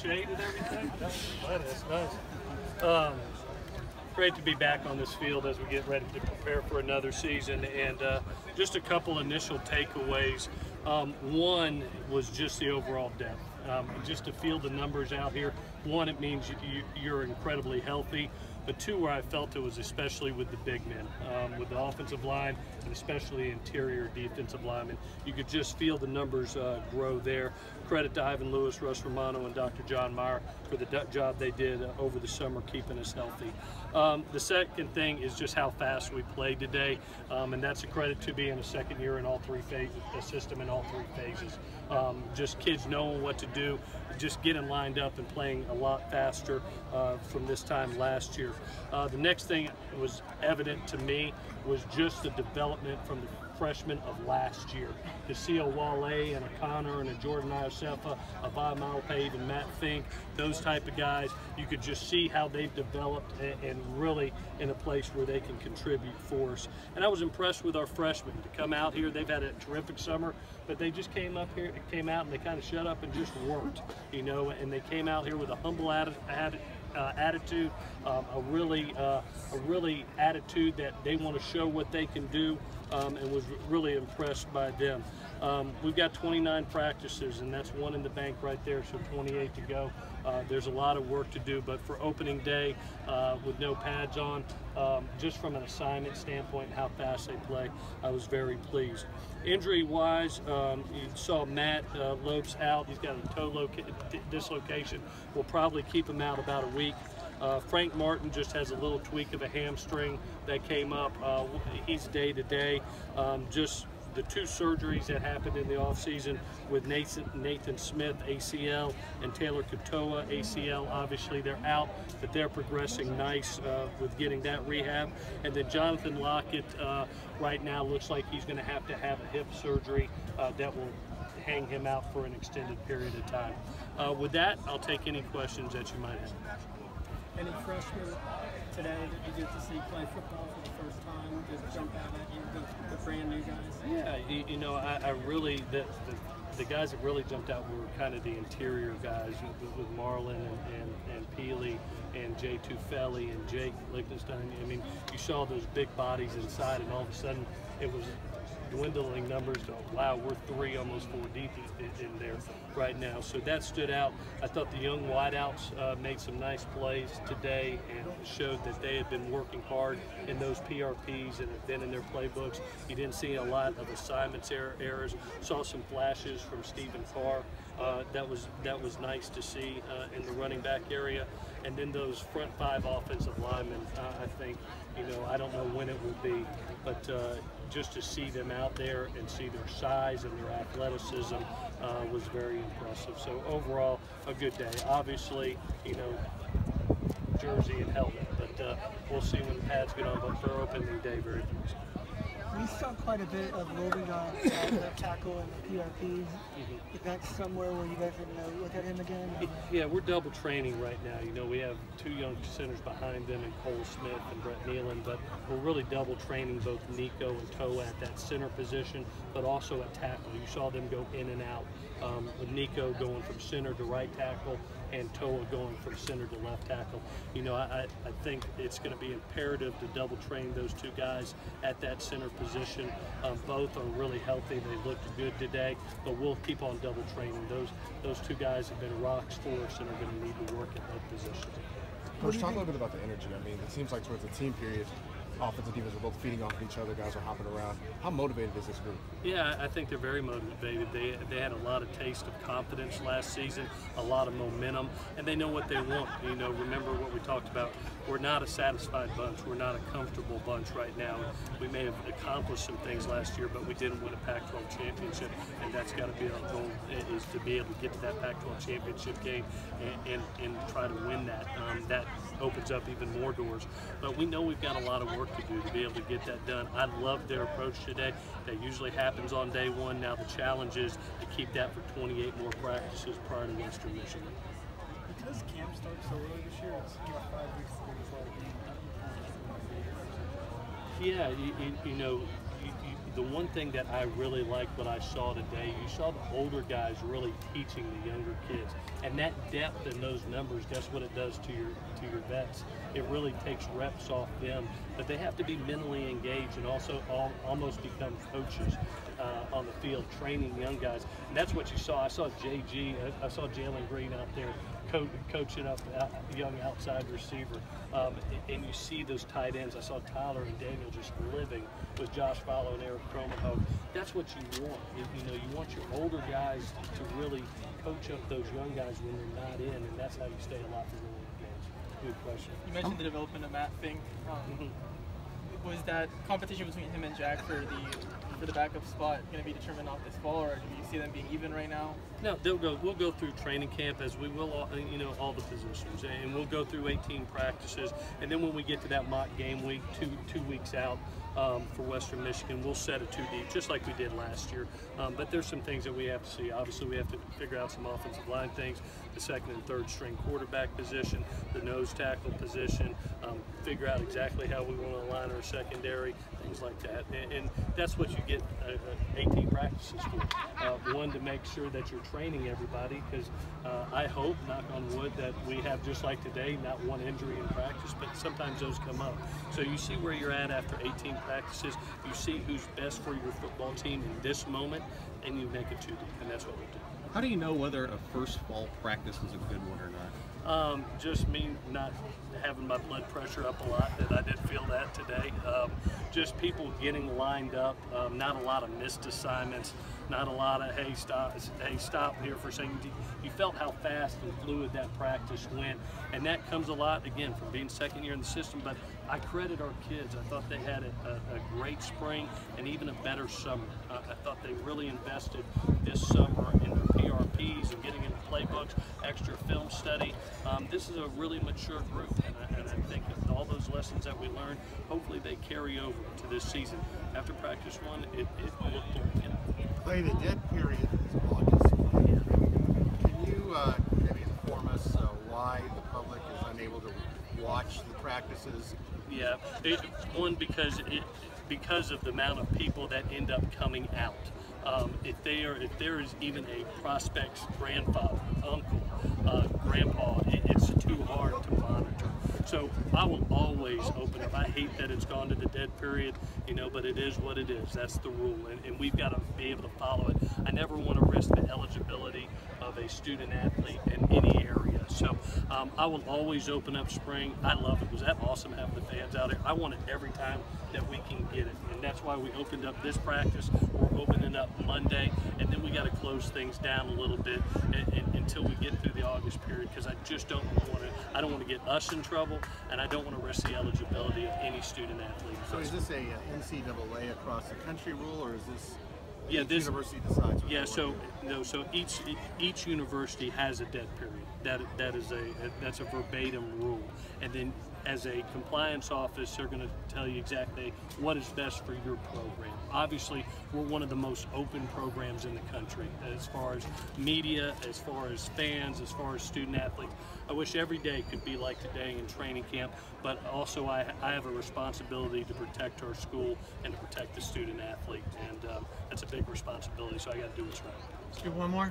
shade and everything? That's nice. Great to be back on this field as we get ready to prepare for another season, and just a couple initial takeaways. One was just the overall depth. Just to feel the numbers out here, one, it means you're incredibly healthy, but two, where I felt it was especially with the big men, with the offensive line and especially interior defensive linemen. You could just feel the numbers grow there. Credit to Ivan Lewis, Russ Romano, and Dr. John Meyer for the job they did over the summer keeping us healthy. The second thing is just how fast we played today, and that's a credit to being a second year in all three phases, a system in all three phases. Just kids knowing what to do, just getting lined up and playing a lot faster from this time last year. The next thing that was evident to me was just the development from the freshmen of last year. To see a Wale and a Connor and a Jordan Iosefa, a Bob Malpave and Matt Fink, those type of guys, you could just see how they've developed and really in a place where they can contribute for us. And I was impressed with our freshmen to come out here. They've had a terrific summer, but they just came out and they kind of shut up and just worked, you know, and they came out here with a humble attitude, a really attitude that they want to show what they can do, and was really impressed by them. We've got 29 practices, and that's one in the bank right there, so 28 to go. There's a lot of work to do, but for opening day with no pads on, just from an assignment standpoint and how fast they play, I was very pleased. Injury-wise, you saw Matt Lopes out. He's got a toe dislocation. We'll probably keep him out about a week. Frank Martin just has a little tweak of a hamstring that came up. He's day-to-day. Just the two surgeries that happened in the offseason with Nathan Smith, ACL, and Taylor Katoa, ACL. Obviously, they're out, but they're progressing nice with getting that rehab. And then Jonathan Lockett right now looks like he's going to have a hip surgery that will hang him out for an extended period of time. With that, I'll take any questions that you might have. Any freshmen today that you get to see play football for the first time just jump out at you, the brand new guys? Yeah, you know, I really, the guys that really jumped out were kind of the interior guys with Marlon and Peely and Jay Tufeli and Jake Lichtenstein. I mean, you saw those big bodies inside, and all of a sudden it was dwindling numbers to, wow, we're 3, almost 4 deep in there right now. So that stood out. I thought the young wideouts made some nice plays today and showed that they had been working hard in those PRPs and have been in their playbooks. You didn't see a lot of assignments errors. Saw some flashes from Stephen Carr. That was nice to see in the running back area. And then those front 5 offensive linemen, I think, you know, I don't know when it will be, but just to see them out there and see their size and their athleticism was very impressive. So overall, a good day. Obviously, you know, Jersey and Helton, but we'll see when the pads get on, but for opening day, very pleased. We saw quite a bit of moving on left tackle and the PRPs. Is that somewhere where you guys are going to look at him again? Yeah, we're double training right now. You know, we have 2 young centers behind them, and Cole Smith and Brett Nealon, but we're really double training both Nico and Toa at that center position, but also at tackle. You saw them go in and out, with Nico going from center to right tackle and Toa going from center to left tackle. You know, I think it's going to be imperative to double train those 2 guys at that center position. Both are really healthy. They looked good today, but we'll keep on double training. Those 2 guys have been rocks for us and are going to need to work at both positions. Coach, talk a little bit about the energy. I mean, it seems like towards the team period, offense and defense are both feeding off of each other. Guys are hopping around. How motivated is this group? Yeah, I think they're very motivated. They had a lot of taste of confidence last season, a lot of momentum, and they know what they want. You know, remember what we talked about. We're not a satisfied bunch. We're not a comfortable bunch right now. We may have accomplished some things last year, but we didn't win a Pac-12 championship, and that's got to be our goal, is to be able to get to that Pac-12 championship game and try to win that. That opens up even more doors. But we know we've got a lot of work to do to be able to get that done. I love their approach today. That usually happens on day 1. Now the challenge is to keep that for 28 more practices prior to Western Michigan. Because camp starts so early this year, it's 5 weeks to get this all game. Yeah, you know, the one thing that I really liked what I saw today, you saw the older guys really teaching the younger kids, and that depth in those numbers. Guess what it does to your vets? It really takes reps off them, but they have to be mentally engaged and also almost become coaches on the field, training young guys. And that's what you saw. I saw I saw Jalen Green out there coaching up a young outside receiver, and you see those tight ends. I saw Tyler and Daniel just living with Josh Follow and Eric Cromenhoek. That's what you want. You want your older guys to really coach up those young guys when they're not in, and that's how you stay alive for really games. Good question. You mentioned the development of Matt Fink. Was that competition between him and Jack for the backup spot going to be determined off this fall, or do you see them being even right now? No, we'll go through training camp as we will all the positions, and we'll go through 18 practices, and then when we get to that mock game week, two weeks out for Western Michigan, we'll set it 2 deep, just like we did last year. But there's some things that we have to see. Obviously, we have to figure out some offensive line things, the second and third string quarterback position, the nose tackle position, figure out exactly how we want to align our secondary, things like that. And that's what you get 18 practices for. One, to make sure that you're training everybody, because I hope, knock on wood, that we have, just like today, not one injury in practice, but sometimes those come up. So you see where you're at after 18 practices, you see who's best for your football team in this moment, and you make it 2 deep, and that's what we do. How do you know whether a first fall practice was a good one or not? Just me not having my blood pressure up a lot, that I did feel that today. Just people getting lined up, not a lot of missed assignments, not a lot of, hey, stop here for a second. You felt how fast and fluid that practice went, and that comes a lot, again, from being second year in the system, but I credit our kids. I thought they had a great spring and even a better summer. I thought they really invested this summer in their PRPs and getting into playbooks, extra film study. This is a really mature group, and I think that all those lessons that we learned, hopefully they carry over to this season. After practice one, it looked like Clay, the dead period is August. Can you maybe inform us why the public is unable to watch the practices? Yeah, one, because of the amount of people that end up coming out. If there is even a prospect's grandfather, uncle, grandpa, it's too hard to monitor. So I will always open up. I hate that it's gone to the dead period, but it is what it is. That's the rule, and we've got to be able to follow it. I never want to risk the eligibility of a student athlete in any area. So I will always open up spring. I love it. Was that awesome having the fans out there? I want it every time that we can get it, and that's why we opened up this practice. We're opening up Monday, and then we got to close things down a little bit until we get through the August period, because I just don't want to. I don't want to get us in trouble, and I don't want to risk the eligibility of any student athlete. So is this a NCAA across the country rule, or is this? Yeah, this university decides. Yeah, so each university has a dead period. That's a verbatim rule, and then as a compliance office, they're going to tell you exactly what is best for your program. Obviously, we're one of the most open programs in the country as far as media, as far as fans, as far as student athletes. I wish every day could be like today in training camp, but also I have a responsibility to protect our school and to protect the student athlete, and that's a big responsibility, so I got to do what's right. Let's do one more.